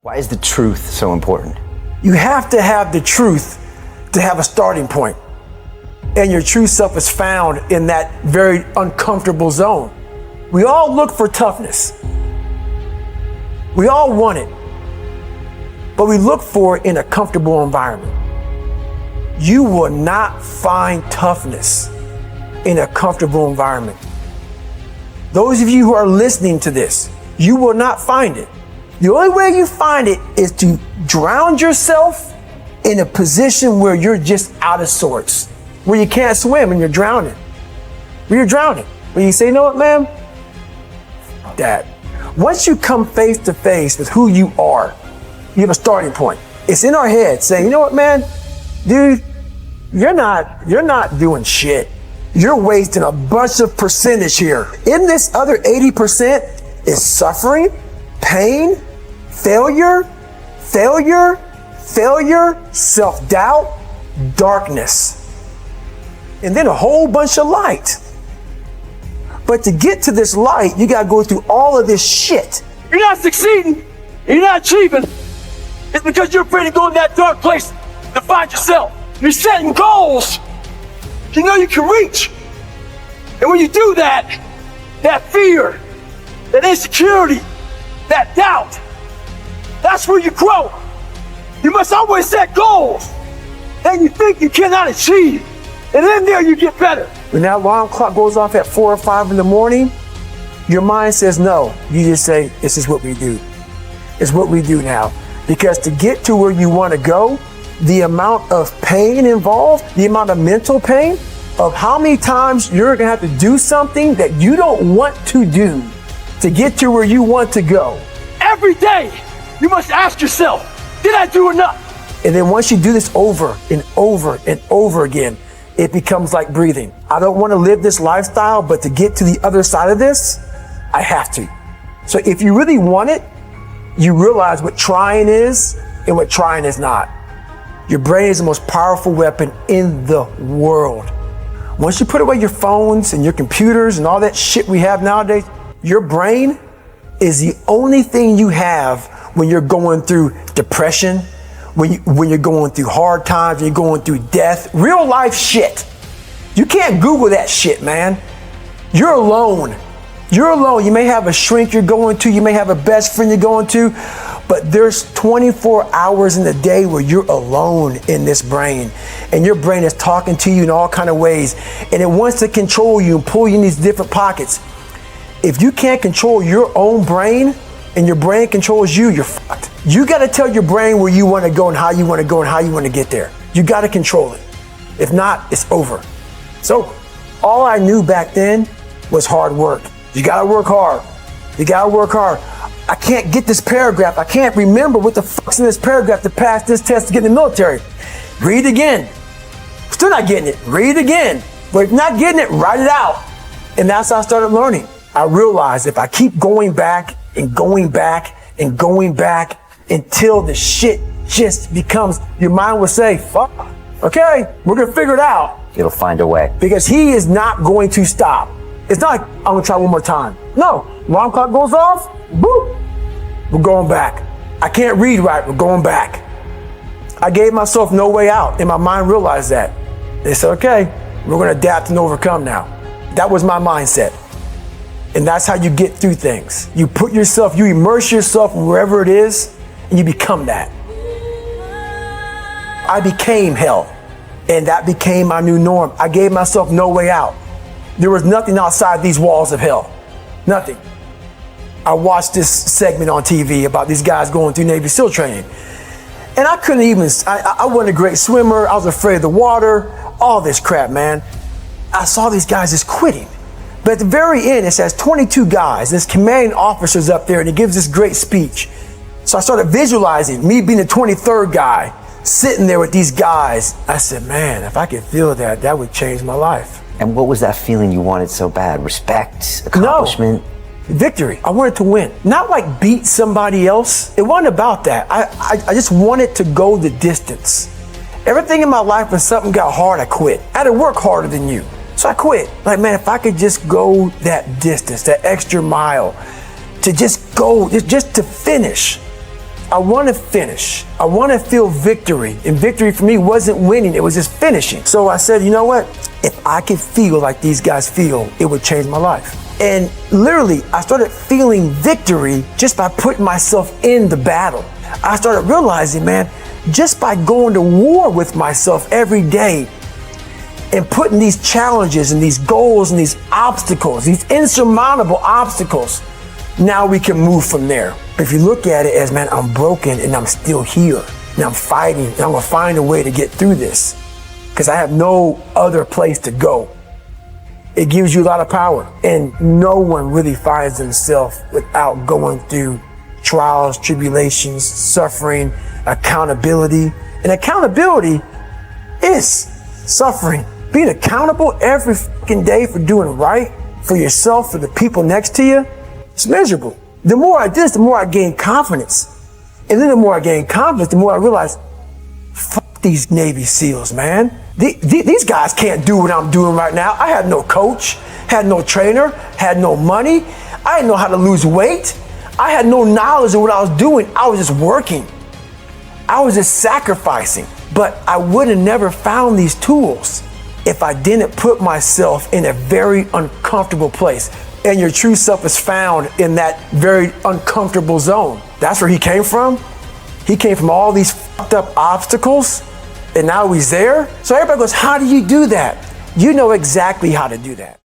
Why is the truth so important? You have to have the truth to have a starting point. And your true self is found in that very uncomfortable zone. We all look for toughness. We all want it. But we look for it in a comfortable environment. You will not find toughness in a comfortable environment. Those of you who are listening to this, you will not find it. The only way you find it is to drown yourself in a position where you're just out of sorts, where you can't swim and you're drowning. Where you're drowning. Where you say, you know what, man? That. Once you come face to face with who you are, you have a starting point. It's in our head saying, you know what, man? Dude, you're not doing shit. You're wasting a bunch of percentage here. In this other 80% is suffering, pain, failure, self-doubt, darkness, and then a whole bunch of light. But to get to this light, you gotta go through all of this shit. You're not succeeding, you're not achieving. It's because you're afraid to go in that dark place to find yourself. You're setting goals you know you can reach. And when you do that, that fear, that insecurity, that doubt, that's where you grow. You must always set goals that you think you cannot achieve. And then there you get better. When that alarm clock goes off at 4 or 5 in the morning, your mind says no. You just say, this is what we do. It's what we do now. Because to get to where you want to go, the amount of pain involved, the amount of mental pain, of how many times you're going to have to do something that you don't want to do to get to where you want to go. Every day, you must ask yourself, did I do enough? And then once you do this over and over and over again, it becomes like breathing. I don't want to live this lifestyle, but to get to the other side of this, I have to. So if you really want it, you realize what trying is and what trying is not. Your brain is the most powerful weapon in the world. Once you put away your phones and your computers and all that shit we have nowadays, your brain is the only thing you have when you're going through depression, when you're going through hard times, when you're going through death, real life shit. You can't Google that shit, man. You're alone. You're alone. You may have a shrink you're going to, you may have a best friend you're going to, but there's 24 hours in the day where you're alone in this brain, and your brain is talking to you in all kind of ways, and it wants to control you and pull you in these different pockets. If you can't control your own brain and your brain controls you, you're fucked. You got to tell your brain where you want to go and how you want to go and how you want to get there. You got to control it. If not, it's over. So all I knew back then was hard work. You got to work hard. You got to work hard. I can't get this paragraph. I can't remember what the fuck's in this paragraph to pass this test to get in the military. Read again. Still not getting it. Read again. But if you're not getting it, write it out. And that's how I started learning. I realized if I keep going back and going back and going back until the shit just becomes, your mind will say, fuck, okay, we're going to figure it out. It'll find a way. Because he is not going to stop. It's not like, I'm going to try one more time. No, alarm clock goes off, boop, we're going back. I can't read right, we're going back. I gave myself no way out, and my mind realized that. They said, okay, we're going to adapt and overcome now. That was my mindset. And that's how you get through things. You put yourself, you immerse yourself wherever it is, and you become that. I became hell, and that became my new norm. I gave myself no way out. There was nothing outside these walls of hell. Nothing. I watched this segment on TV about these guys going through Navy SEAL training. And I couldn't even, I wasn't a great swimmer. I was afraid of the water, all this crap, man. I saw these guys just quitting. But at the very end, it says 22 guys. This commanding officer's up there and he gives this great speech. So I started visualizing me being the 23rd guy, sitting there with these guys. I said, man, if I could feel that, that would change my life. And what was that feeling you wanted so bad? Respect, accomplishment? No, victory. I wanted to win. Not like beat somebody else. It wasn't about that. I just wanted to go the distance. Everything in my life, when something got hard, I quit. I had to work harder than you. So I quit. Like, man, if I could just go that distance, that extra mile, to just go, just to finish. I want to finish. I want to feel victory. And victory for me wasn't winning, it was just finishing. So I said, you know what? If I could feel like these guys feel, it would change my life. And literally, I started feeling victory just by putting myself in the battle. I started realizing, man, just by going to war with myself every day and putting these challenges and these goals and these obstacles, these insurmountable obstacles, now we can move from there. If you look at it as, man, I'm broken and I'm still here and I'm fighting and I'm gonna find a way to get through this because I have no other place to go. It gives you a lot of power, and no one really finds themselves without going through trials, tribulations, suffering, accountability. And accountability is suffering. Being accountable every fucking day for doing right for yourself, for the people next to you, it's miserable. The more I did this, the more I gained confidence. And then the more I gained confidence, the more I realized, fuck these Navy SEALs, man. These guys can't do what I'm doing right now. I had no coach, had no trainer, had no money. I didn't know how to lose weight. I had no knowledge of what I was doing. I was just working. I was just sacrificing. But I would have never found these tools if I didn't put myself in a very uncomfortable place. And your true self is found in that very uncomfortable zone. That's where he came from. He came from all these fucked up obstacles, and now he's there. So everybody goes, how do you do that? You know exactly how to do that.